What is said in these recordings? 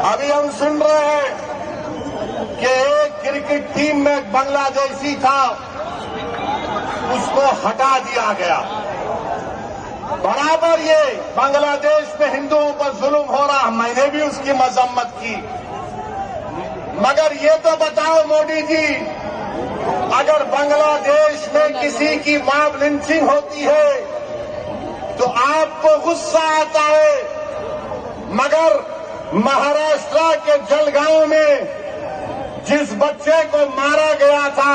अभी हम सुन रहे हैं कि एक क्रिकेट टीम में बांग्लादेशी था, उसको हटा दिया गया। बराबर ये बांग्लादेश में हिंदुओं पर जुल्म हो रहा, मैंने भी उसकी मजम्मत की। मगर ये तो बताओ मोदी जी, अगर बांग्लादेश में किसी की मॉब लिंचिंग होती है तो आपको गुस्सा आता है, मगर महाराष्ट्र के जलगांव में जिस बच्चे को मारा गया था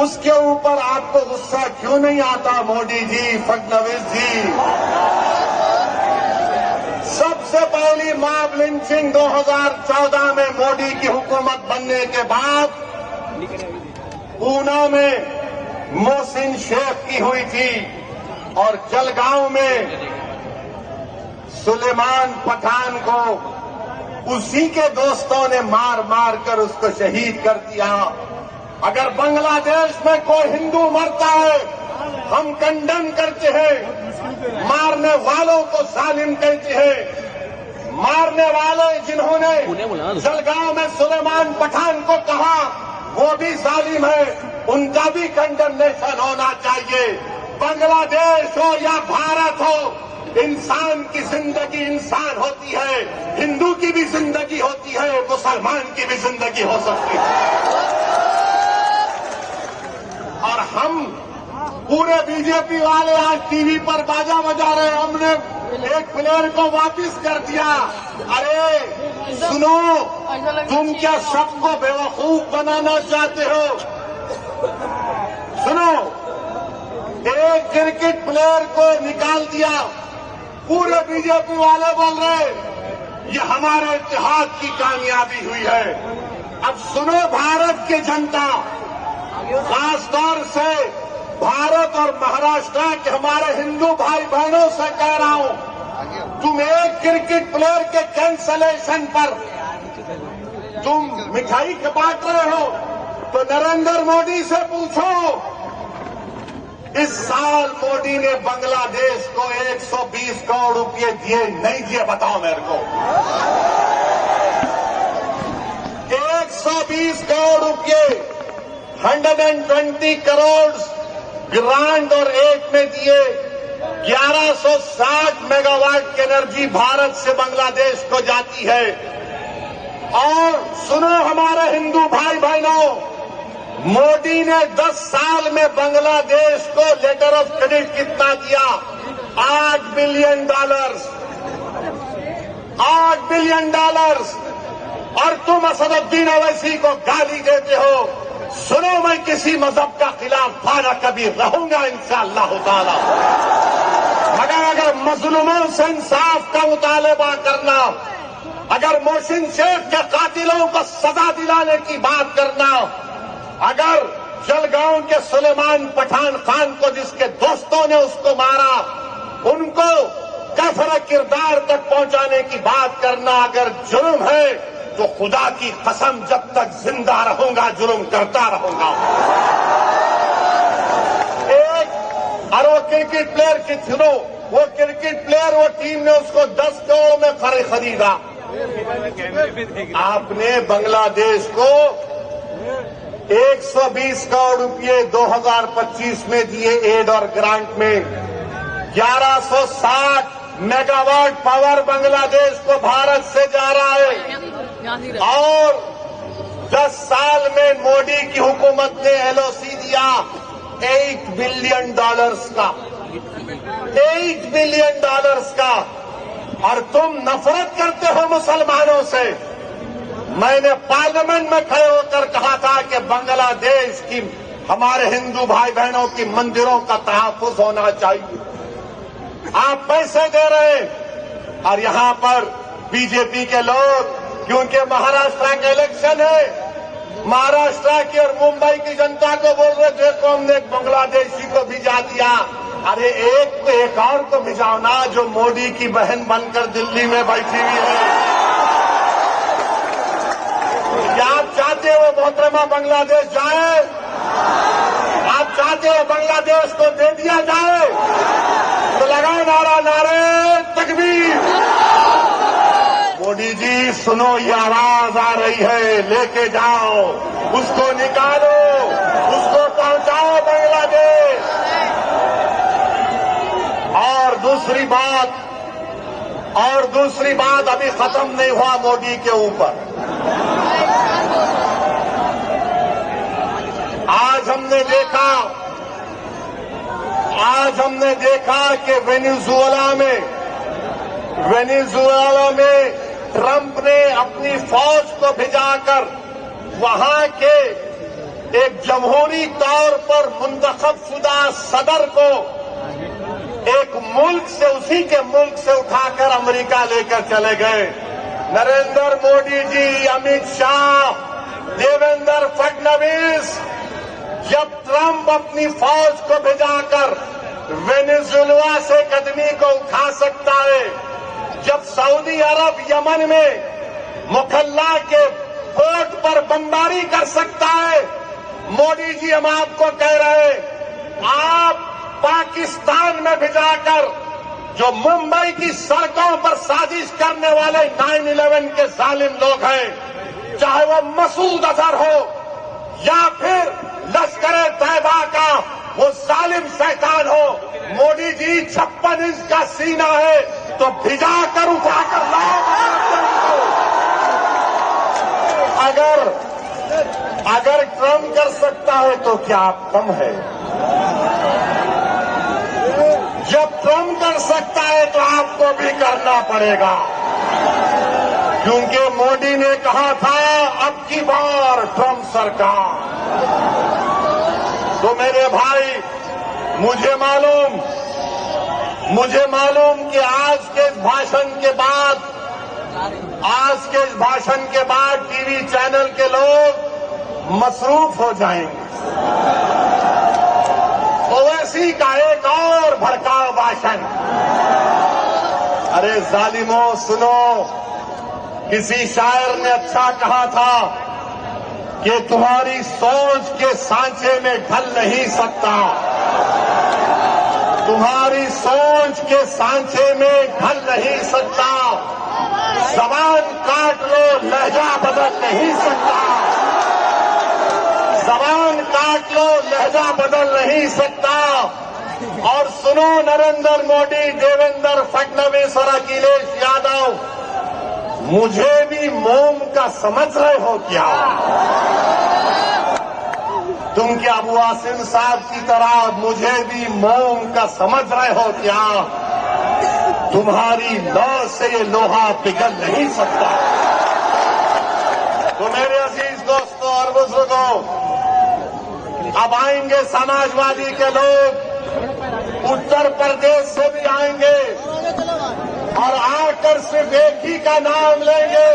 उसके ऊपर आपको गुस्सा क्यों नहीं आता मोदी जी, फडणवीस जी? सबसे पहली मॉब लिंचिंग 2014 में मोदी की हुकूमत बनने के बाद पूना में मोहसिन शेख की हुई थी और जलगांव में सुलेमान पठान को उसी के दोस्तों ने मार मार कर उसको शहीद कर दिया। अगर बांग्लादेश में कोई हिंदू मरता है हम कंडेम करते हैं, मारने वालों को जालिम कहते हैं। मारने वाले जिन्होंने जलगांव में सुलेमान पठान को कहा वो भी जालिम है, उनका भी कंडेमनेशन होना चाहिए। बांग्लादेश हो या भारत हो, इंसान की जिंदगी इंसान होती है, हिंदू की भी जिंदगी होती है, मुसलमान की भी जिंदगी हो सकती है। और हम पूरे बीजेपी वाले आज टीवी पर बाजा बजा रहे हैं, हमने एक प्लेयर को वापस कर दिया। अरे सुनो, तुम क्या सबको बेवकूफ बनाना चाहते हो? सुनो, एक क्रिकेट प्लेयर को निकाल दिया, पूरे बीजेपी वाले बोल रहे ये हमारे इत्तेहाद की कामयाबी हुई है। अब सुनो भारत की जनता, खासतौर से भारत और महाराष्ट्र के हमारे हिंदू भाई बहनों से कह रहा हूं, तुम एक क्रिकेट प्लेयर के कैंसलेशन पर तुम मिठाई बांट रहे हो तो नरेंद्र मोदी से पूछो। इस साल मोदी ने बांग्लादेश को 120 करोड़ रुपए दिए नहीं दिए, बताओ मेरे को। 120 करोड़ रुपए, 120 करोड़ ग्रांट और एक में दिए। 1160 मेगावाट की एनर्जी भारत से बांग्लादेश को जाती है। और सुनो हमारे हिंदू भाई बहनों, मोदी ने 10 साल में बांग्लादेश को लेटर ऑफ क्रेडिट कितना दिया? $8 बिलियन। $8 बिलियन। और तुम असदुद्दीन ओवैसी को गाली देते हो। सुनो, मैं किसी मजहब का खिलाफ ना कभी रहूंगा इंशाअल्लाह ताला, मगर अगर मजलूमों से इंसाफ का मुतालबा करना, अगर मोहसिन शेख के कातिलों को सजा दिलाने की बात करना, अगर जलगांव के सुलेमान पठान खान को जिसके दोस्तों ने उसको मारा उनको कफर किरदार तक पहुंचाने की बात करना अगर जुर्म है तो खुदा की कसम जब तक जिंदा रहूंगा जुर्म करता रहूंगा। और वो क्रिकेट प्लेयर की सुनो, वो क्रिकेट प्लेयर, वो टीम ने उसको 10 करोड़ में खरीदा। आपने बांग्लादेश को 120 करोड़ रुपए 2025 में दिए एड और ग्रांट में। 1160 मेगावाट पावर बांग्लादेश को भारत से जा रहा है। और 10 साल में मोदी की हुकूमत ने एलओसी दिया $8 बिलियन का, $8 बिलियन का। और तुम नफरत करते हो मुसलमानों से। मैंने पार्लियामेंट में खड़े होकर कहा था कि बांग्लादेश की हमारे हिंदू भाई बहनों की मंदिरों का तहफ्फुज होना चाहिए। आप पैसे दे रहे हैं और यहां पर बीजेपी के लोग, क्योंकि महाराष्ट्र का इलेक्शन है, महाराष्ट्र की और मुंबई की जनता को बोल रहे देखो हमने एक बांग्लादेशी को भिजा दिया। अरे एक और को भिजाओ ना जो मोदी की बहन बनकर दिल्ली में बैठी हुई है। क्या आप चाहते हो मोहतरमा बांग्लादेश जाए? आप चाहते हो बांग्लादेश को दे दिया जाए? तो लगाओ नारा, नारे तकबीर। मोदी जी जी सुनो, ये आवाज आ रही है, लेके जाओ, उसको निकालो, उसको पहुंचाओ बांग्लादेश। और दूसरी बात अभी खत्म नहीं हुआ मोदी के ऊपर। आज हमने देखा कि वेनेजुएला में ट्रंप ने अपनी फौज को भिजाकर वहां के एक जमहूरी तौर पर मुंतखब शुदा सदर को एक मुल्क से, उसी के मुल्क से उठाकर अमेरिका लेकर चले गए। नरेंद्र मोदी जी, अमित शाह, देवेंद्र फडणवीस, जब ट्रंप अपनी फौज को भिजाकर वेनेजुएला से कदमी को उठा सकता है, जब सऊदी अरब यमन में मुखल्ला के पोर्ट पर बमबारी कर सकता है, मोदी जी हम आपको कह रहे हैं, आप पाकिस्तान में भिजाकर जो मुंबई की सड़कों पर साजिश करने वाले 9/11 के जालिम लोग हैं, चाहे वो मसूद अजहर हो या फिर लश्कर तैयबा का वो जालिम शैतान हो, मोदी जी 56 इंच का सीना है तो भिजाकर उठाकर लाओ। अगर ट्रंप कर सकता है तो क्या आप कम है? जब ट्रंप कर सकता है तो आपको भी करना पड़ेगा, क्योंकि मोदी ने कहा था अब की बार ट्रंप सरकार। तो मेरे भाई, मुझे मालूम कि आज के इस भाषण के बाद टीवी चैनल के लोग मसरूफ हो जाएंगे। ओवैसी का एक और भड़काऊ भाषण। अरे जालिमों सुनो, किसी शायर ने अच्छा कहा था कि तुम्हारी सोच के सांचे में ढल नहीं सकता, तुम्हारी सोच के सांचे में ढल नहीं सकता, जबान काट लो लहजा बदल नहीं सकता, जबान काट लो लहजा बदल नहीं सकता। और सुनो नरेंद्र मोदी, देवेंद्र फडणवीस और अखिलेश यादव, मुझे भी मोम का समझ रहे हो क्या? तुम क्या अबू आसिम साहब की तरह मुझे भी मोम का समझ रहे हो क्या? तुम्हारी लौ से ये लोहा पिघल नहीं सकता। तो मेरे अजीज दोस्तों और बुजुर्गों, अब आएंगे समाजवादी के लोग, उत्तर प्रदेश से भी आएंगे और आकर सिर्फ एक ही का नाम लेंगे,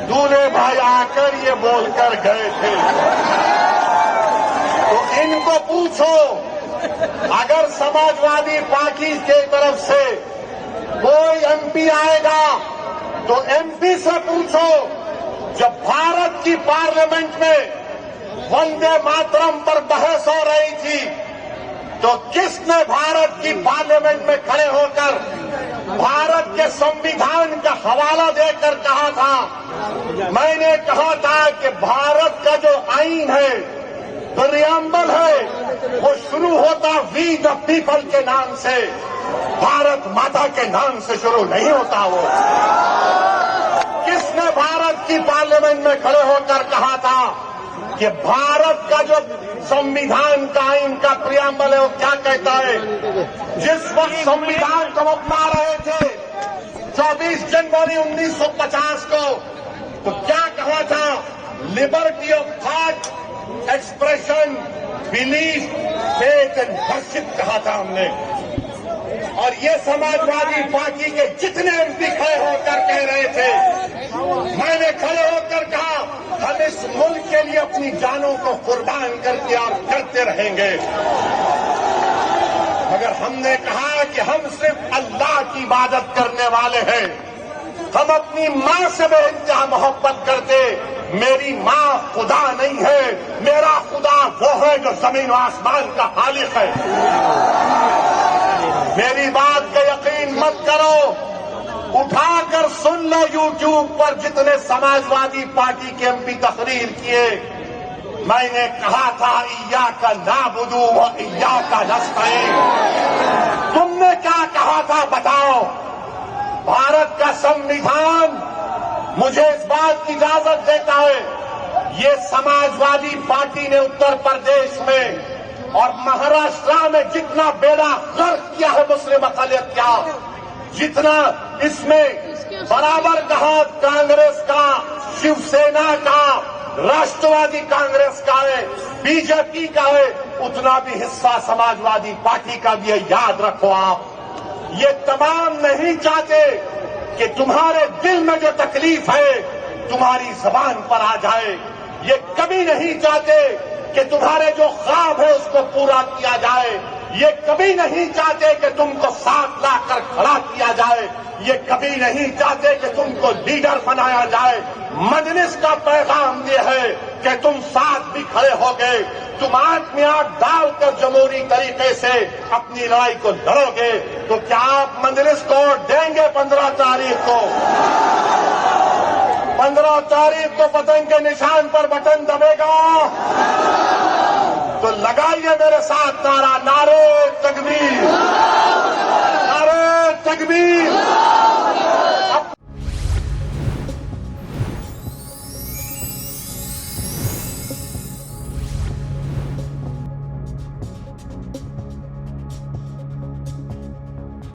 दूल्हे भाई आकर ये बोलकर गए थे। तो इनको पूछो, अगर समाजवादी पार्टी के तरफ से कोई एमपी आएगा तो एमपी से पूछो, जब भारत की पार्लियामेंट में वंदे मातरम पर बहस हो रही थी तो किसने भारत की पार्लियामेंट में खड़े होकर भारत के संविधान का हवाला देकर कहा था? मैंने कहा था कि भारत का जो आईन है, प्रियम्बल है, वो शुरू होता वी द पीपल के नाम से, भारत माता के नाम से शुरू नहीं होता। वो किसने भारत की पार्लियामेंट में खड़े होकर कहा था कि भारत का जो संविधान का आईन का प्रियम्बल है वो क्या कहता है? जिस वक्त संविधान को अपना रहे थे 24 जनवरी 1950 को, तो क्या कहा था? Liberty of thought, expression, belief, faith and worship कहा था हमने। और ये समाजवादी पार्टी के जितने एमपी खड़े होकर कह रहे थे, मैंने खड़े होकर कहा हम इस मुल्क के लिए अपनी जानों को कुर्बान करके और करते रहेंगे। मगर हमने कहा कि हम सिर्फ अल्लाह की इबादत करने वाले हैं, हम अपनी माँ से बेइंतहा मोहब्बत करते। मेरी माँ खुदा नहीं है, मेरा खुदा वो है जो जमीन और आसमान का खालिक है। मेरी बात का यकीन मत करो, उठाकर सुन लो यूट्यूब पर जितने समाजवादी पार्टी के एमपी तकरीर किए। मैंने कहा था इय्याका नाबुदु व इय्याका नस्तईन। तुमने क्या कहा था बताओ? भारत का संविधान मुझे इस बात की इजाजत देता है। ये समाजवादी पार्टी ने उत्तर प्रदेश में और महाराष्ट्र में जितना बेड़ा गर्क किया है मुस्लिम अक़लियत का, जितना इसमें बराबर कहा कांग्रेस का, शिवसेना का, राष्ट्रवादी कांग्रेस का है, बीजेपी का है, उतना भी हिस्सा समाजवादी पार्टी का भी है। याद रखो आप, ये तमाम नहीं चाहते कि तुम्हारे दिल में जो तकलीफ है तुम्हारी जबान पर आ जाए। ये कभी नहीं चाहते कि तुम्हारे जो ख्वाब है उसको पूरा किया जाए। ये कभी नहीं चाहते कि तुमको साथ लाकर खड़ा किया जाए। ये कभी नहीं चाहते कि तुमको लीडर बनाया जाए। मजलिस का पैगाम ये है कि तुम साथ भी खड़े हो गए, तुम आंख में आंख डालकर जमहूरी तरीके से अपनी लड़ाई को लड़ोगे, तो क्या आप मजलिस को देंगे 15 तारीख को? 15 तारीख को पतंग के निशान पर बटन दबेगा तो लगाइए मेरे साथ नारा, नारे तकबीर, नारे तकबीर।